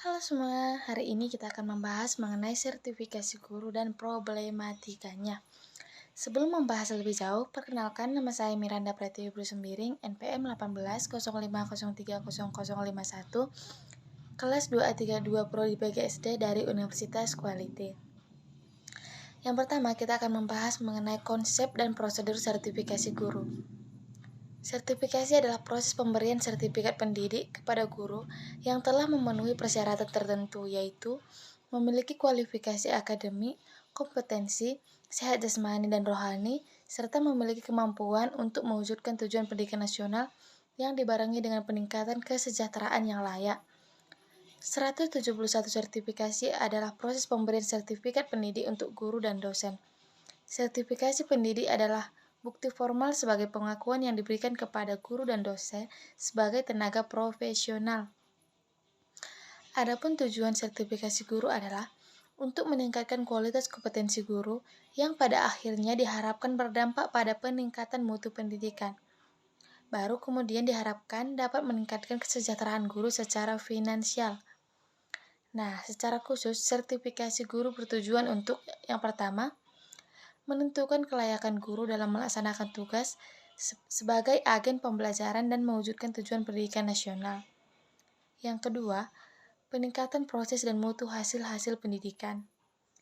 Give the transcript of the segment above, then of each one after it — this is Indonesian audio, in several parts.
Halo semua, hari ini kita akan membahas mengenai sertifikasi guru dan problematikanya. Sebelum membahas lebih jauh, perkenalkan nama saya Miranda Pratiwi Sembiring, NPM 1805030051, kelas 2A32 Prodi PGSD dari Universitas Quality. Yang pertama, kita akan membahas mengenai konsep dan prosedur sertifikasi guru. Sertifikasi adalah proses pemberian sertifikat pendidik kepada guru yang telah memenuhi persyaratan tertentu, yaitu memiliki kualifikasi akademik, kompetensi, sehat jasmani dan rohani, serta memiliki kemampuan untuk mewujudkan tujuan pendidikan nasional yang dibarengi dengan peningkatan kesejahteraan yang layak. 171 sertifikasi adalah proses pemberian sertifikat pendidik untuk guru dan dosen. Sertifikasi pendidik adalah bukti formal sebagai pengakuan yang diberikan kepada guru dan dosen sebagai tenaga profesional. Adapun tujuan sertifikasi guru adalah untuk meningkatkan kualitas kompetensi guru yang pada akhirnya diharapkan berdampak pada peningkatan mutu pendidikan. Baru kemudian diharapkan dapat meningkatkan kesejahteraan guru secara finansial. Nah, secara khusus, sertifikasi guru bertujuan untuk yang pertama, menentukan kelayakan guru dalam melaksanakan tugas sebagai agen pembelajaran dan mewujudkan tujuan pendidikan nasional. Yang kedua, peningkatan proses dan mutu hasil-hasil pendidikan.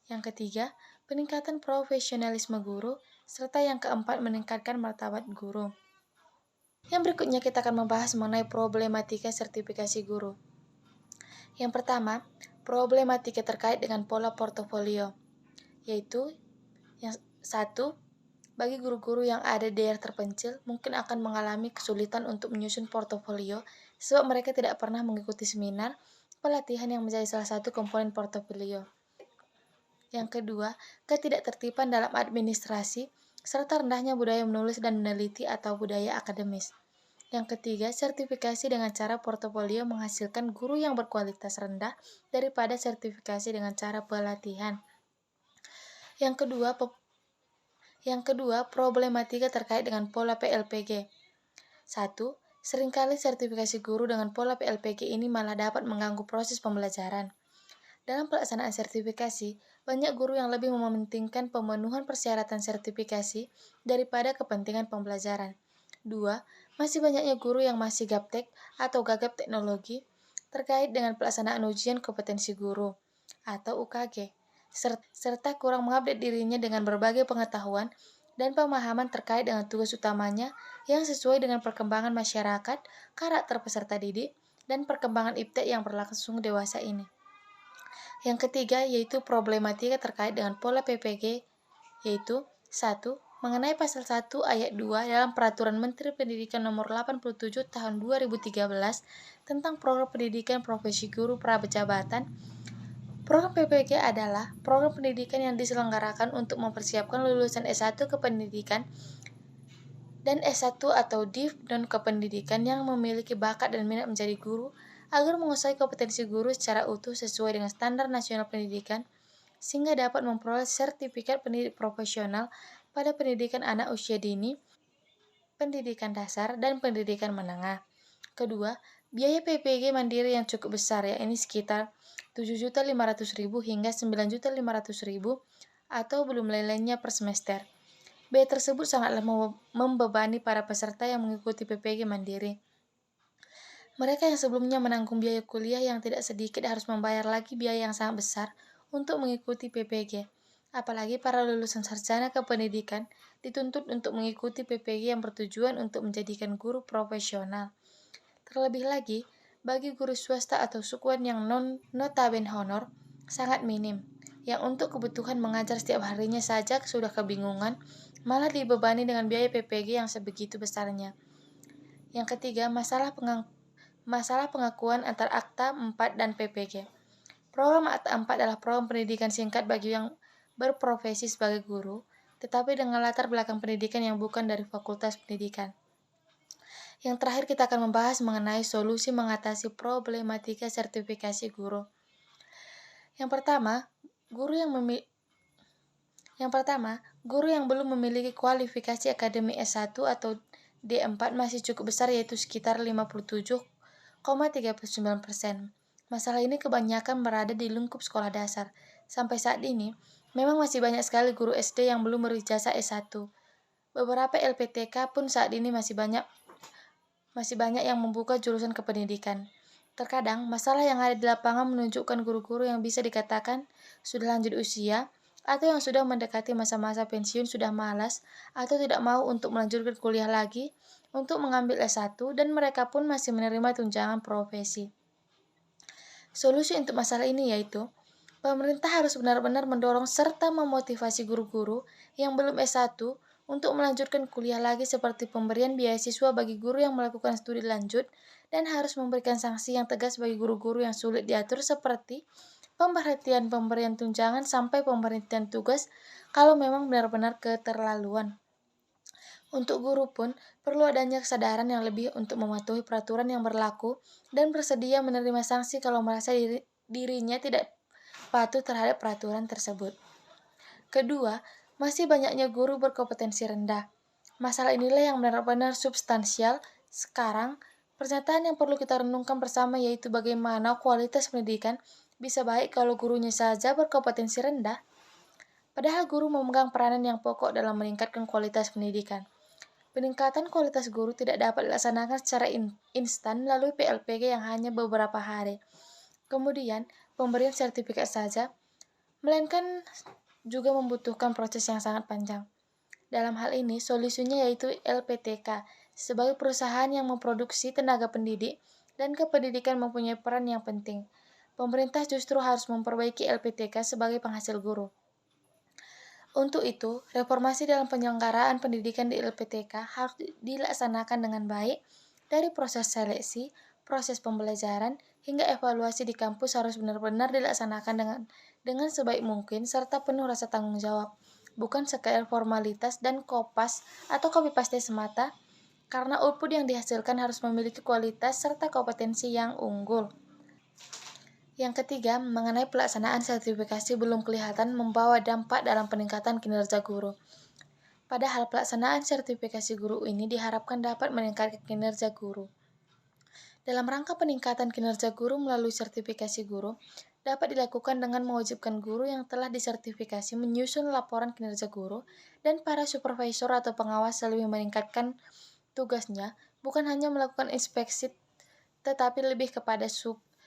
Yang ketiga, peningkatan profesionalisme guru, serta yang keempat, meningkatkan martabat guru. Yang berikutnya kita akan membahas mengenai problematika sertifikasi guru. Yang pertama, problematika terkait dengan pola portofolio, yaitu yang satu, bagi guru-guru yang ada di daerah terpencil, mungkin akan mengalami kesulitan untuk menyusun portofolio sebab mereka tidak pernah mengikuti seminar pelatihan yang menjadi salah satu komponen portofolio. Yang kedua, ketidaktertiban dalam administrasi, serta rendahnya budaya menulis dan meneliti atau budaya akademis. Yang ketiga, sertifikasi dengan cara portofolio menghasilkan guru yang berkualitas rendah daripada sertifikasi dengan cara pelatihan. Yang kedua, problematika terkait dengan pola PLPG. 1. Seringkali sertifikasi guru dengan pola PLPG ini malah dapat mengganggu proses pembelajaran. Dalam pelaksanaan sertifikasi, banyak guru yang lebih mementingkan pemenuhan persyaratan sertifikasi daripada kepentingan pembelajaran. 2. Masih banyaknya guru yang masih gaptek atau gagap teknologi terkait dengan pelaksanaan ujian kompetensi guru atau UKG, serta kurang mengupdate dirinya dengan berbagai pengetahuan dan pemahaman terkait dengan tugas utamanya yang sesuai dengan perkembangan masyarakat, karakter peserta didik, dan perkembangan IPTEK yang berlangsung dewasa ini. Yang ketiga yaitu problematika terkait dengan pola PPG, yaitu 1. Mengenai pasal 1 ayat 2 dalam Peraturan Menteri Pendidikan Nomor 87 Tahun 2013 tentang Program Pendidikan Profesi Guru Prabejabatan. Program PPG adalah program pendidikan yang diselenggarakan untuk mempersiapkan lulusan S1 kependidikan dan S1 atau DIV dan kependidikan yang memiliki bakat dan minat menjadi guru agar menguasai kompetensi guru secara utuh sesuai dengan standar nasional pendidikan sehingga dapat memperoleh sertifikat pendidik profesional pada pendidikan anak usia dini, pendidikan dasar, dan pendidikan menengah. Kedua, biaya PPG mandiri yang cukup besar, yakni sekitar 7.500.000 hingga 9.500.000 atau belum lain-lainnya per semester. Biaya tersebut sangatlah membebani para peserta yang mengikuti PPG mandiri. Mereka yang sebelumnya menanggung biaya kuliah yang tidak sedikit harus membayar lagi biaya yang sangat besar untuk mengikuti PPG. Apalagi para lulusan sarjana kependidikan dituntut untuk mengikuti PPG yang bertujuan untuk menjadikan guru profesional. Terlebih lagi, bagi guru swasta atau sukuan yang notabene honor, sangat minim, yang untuk kebutuhan mengajar setiap harinya saja sudah kebingungan, malah dibebani dengan biaya PPG yang sebegitu besarnya. Yang ketiga, masalah pengakuan antar Akta 4 dan PPG. Program Akta 4 adalah program pendidikan singkat bagi yang berprofesi sebagai guru, tetapi dengan latar belakang pendidikan yang bukan dari fakultas pendidikan. Yang terakhir kita akan membahas mengenai solusi mengatasi problematika sertifikasi guru. Yang pertama, guru yang belum memiliki kualifikasi akademik S1 atau D4 masih cukup besar, yaitu sekitar 57,39%. Masalah ini kebanyakan berada di lingkup sekolah dasar. Sampai saat ini, memang masih banyak sekali guru SD yang belum berijazah S1. Beberapa LPTK pun saat ini masih banyak yang membuka jurusan kependidikan. Terkadang, masalah yang ada di lapangan menunjukkan guru-guru yang bisa dikatakan sudah lanjut usia, atau yang sudah mendekati masa-masa pensiun sudah malas, atau tidak mau untuk melanjutkan kuliah lagi, untuk mengambil S1, dan mereka pun masih menerima tunjangan profesi. Solusi untuk masalah ini yaitu, pemerintah harus benar-benar mendorong serta memotivasi guru-guru yang belum S1 untuk melanjutkan kuliah lagi seperti pemberian beasiswa bagi guru yang melakukan studi lanjut dan harus memberikan sanksi yang tegas bagi guru-guru yang sulit diatur seperti pemberhentian pemberian tunjangan sampai pemberhentian tugas kalau memang benar-benar keterlaluan. Untuk guru pun, perlu adanya kesadaran yang lebih untuk mematuhi peraturan yang berlaku dan bersedia menerima sanksi kalau merasa dirinya tidak patuh terhadap peraturan tersebut. Kedua, masih banyaknya guru berkompetensi rendah. Masalah inilah yang benar-benar substansial. Sekarang, pernyataan yang perlu kita renungkan bersama yaitu bagaimana kualitas pendidikan bisa baik kalau gurunya saja berkompetensi rendah. Padahal guru memegang peranan yang pokok dalam meningkatkan kualitas pendidikan. Peningkatan kualitas guru tidak dapat dilaksanakan secara instan melalui PLPG yang hanya beberapa hari. Kemudian, pemberian sertifikat saja, melainkan juga membutuhkan proses yang sangat panjang. Dalam hal ini, solusinya yaitu LPTK, sebagai perusahaan yang memproduksi tenaga pendidik dan kependidikan mempunyai peran yang penting. Pemerintah justru harus memperbaiki LPTK sebagai penghasil guru. Untuk itu, reformasi dalam penyelenggaraan pendidikan di LPTK harus dilaksanakan dengan baik, dari proses seleksi, proses pembelajaran, hingga evaluasi di kampus harus benar-benar dilaksanakan dengan sebaik mungkin serta penuh rasa tanggung jawab, bukan sekadar formalitas dan kopas atau copy paste semata, karena output yang dihasilkan harus memiliki kualitas serta kompetensi yang unggul. Yang ketiga, mengenai pelaksanaan sertifikasi belum kelihatan membawa dampak dalam peningkatan kinerja guru. Padahal pelaksanaan sertifikasi guru ini diharapkan dapat meningkatkan kinerja guru. Dalam rangka peningkatan kinerja guru melalui sertifikasi guru, dapat dilakukan dengan mewajibkan guru yang telah disertifikasi menyusun laporan kinerja guru dan para supervisor atau pengawas lebih meningkatkan tugasnya, bukan hanya melakukan inspeksi, tetapi lebih kepada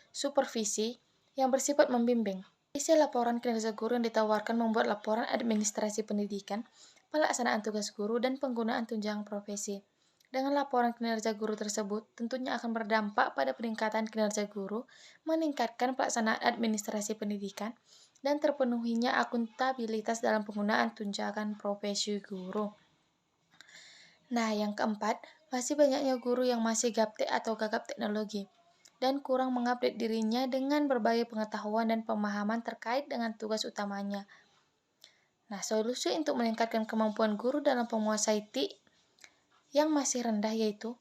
supervisi yang bersifat membimbing. Isi laporan kinerja guru yang ditawarkan membuat laporan administrasi pendidikan, pelaksanaan tugas guru, dan penggunaan tunjangan profesi. Dengan laporan kinerja guru tersebut, tentunya akan berdampak pada peningkatan kinerja guru, meningkatkan pelaksanaan administrasi pendidikan, dan terpenuhinya akuntabilitas dalam penggunaan tunjangan profesi guru. Nah, yang keempat, masih banyaknya guru yang masih gaptek atau gagap teknologi dan kurang mengupdate dirinya dengan berbagai pengetahuan dan pemahaman terkait dengan tugas utamanya. Nah, solusi untuk meningkatkan kemampuan guru dalam menguasai TIK yang masih rendah yaitu,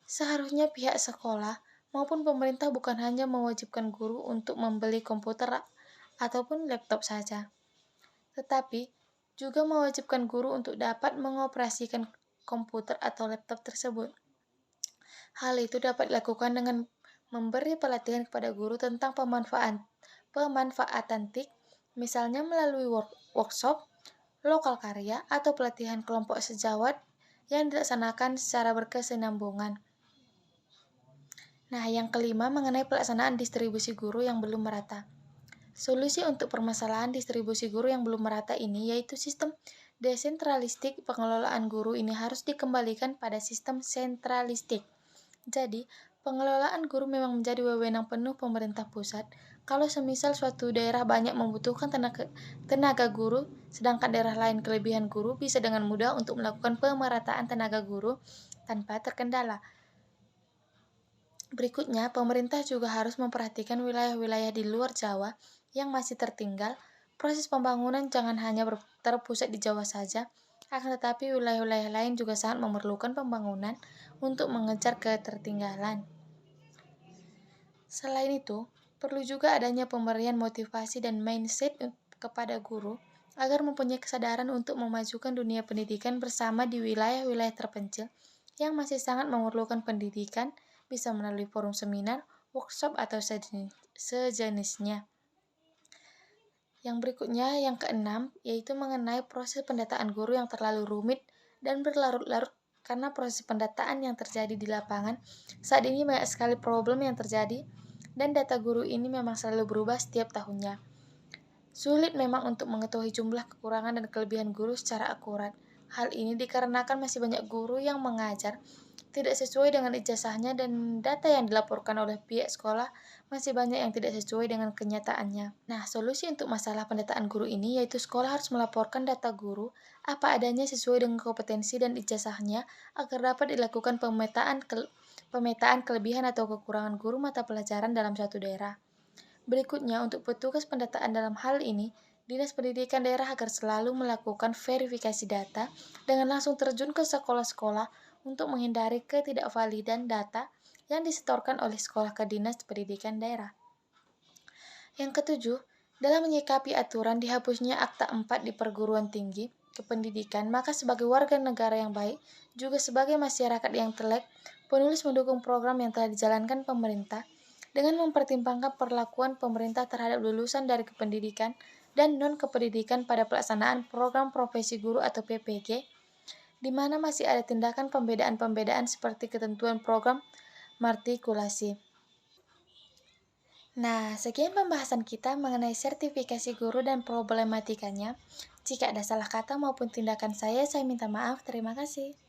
seharusnya pihak sekolah maupun pemerintah bukan hanya mewajibkan guru untuk membeli komputer ataupun laptop saja, tetapi juga mewajibkan guru untuk dapat mengoperasikan komputer atau laptop tersebut. Hal itu dapat dilakukan dengan memberi pelatihan kepada guru tentang pemanfaatan TIK, misalnya melalui workshop, lokal karya, atau pelatihan kelompok sejawat yang dilaksanakan secara berkesinambungan. Nah, yang kelima mengenai pelaksanaan distribusi guru yang belum merata. Solusi untuk permasalahan distribusi guru yang belum merata ini yaitu sistem desentralistik. Pengelolaan guru ini harus dikembalikan pada sistem sentralistik. Jadi, pengelolaan guru memang menjadi wewenang penuh pemerintah pusat. Kalau semisal suatu daerah banyak membutuhkan tenaga guru, sedangkan daerah lain kelebihan guru, bisa dengan mudah untuk melakukan pemerataan tenaga guru tanpa terkendala. Berikutnya, pemerintah juga harus memperhatikan wilayah-wilayah di luar Jawa yang masih tertinggal. Proses pembangunan jangan hanya terpusat di Jawa saja, akan tetapi wilayah-wilayah lain juga sangat memerlukan pembangunan untuk mengejar ketertinggalan. Selain itu, perlu juga adanya pemberian motivasi dan mindset kepada guru agar mempunyai kesadaran untuk memajukan dunia pendidikan bersama di wilayah-wilayah terpencil yang masih sangat memerlukan pendidikan, bisa melalui forum seminar, workshop, atau sejenisnya. Yang berikutnya, yang keenam, yaitu mengenai proses pendataan guru yang terlalu rumit dan berlarut-larut karena proses pendataan yang terjadi di lapangan. Saat ini banyak sekali problem yang terjadi dan data guru ini memang selalu berubah setiap tahunnya. Sulit memang untuk mengetahui jumlah kekurangan dan kelebihan guru secara akurat. Hal ini dikarenakan masih banyak guru yang mengajar tidak sesuai dengan ijazahnya dan data yang dilaporkan oleh pihak sekolah masih banyak yang tidak sesuai dengan kenyataannya. Nah, solusi untuk masalah pendataan guru ini yaitu sekolah harus melaporkan data guru apa adanya sesuai dengan kompetensi dan ijazahnya agar dapat dilakukan pemetaan kelebihan atau kekurangan guru mata pelajaran dalam suatu daerah. Berikutnya, untuk petugas pendataan dalam hal ini, Dinas Pendidikan Daerah agar selalu melakukan verifikasi data dengan langsung terjun ke sekolah-sekolah untuk menghindari ketidakvalidan data yang disetorkan oleh sekolah ke Dinas Pendidikan Daerah. Yang ketujuh, dalam menyikapi aturan dihapusnya Akta 4 di perguruan tinggi kependidikan, maka sebagai warga negara yang baik, juga sebagai masyarakat yang telek, penulis mendukung program yang telah dijalankan pemerintah dengan mempertimbangkan perlakuan pemerintah terhadap lulusan dari kependidikan dan non-kependidikan pada pelaksanaan program profesi guru atau PPG, di mana masih ada tindakan pembedaan-pembedaan seperti ketentuan program matrikulasi. Nah, sekian pembahasan kita mengenai sertifikasi guru dan problematikanya. Jika ada salah kata maupun tindakan saya minta maaf. Terima kasih.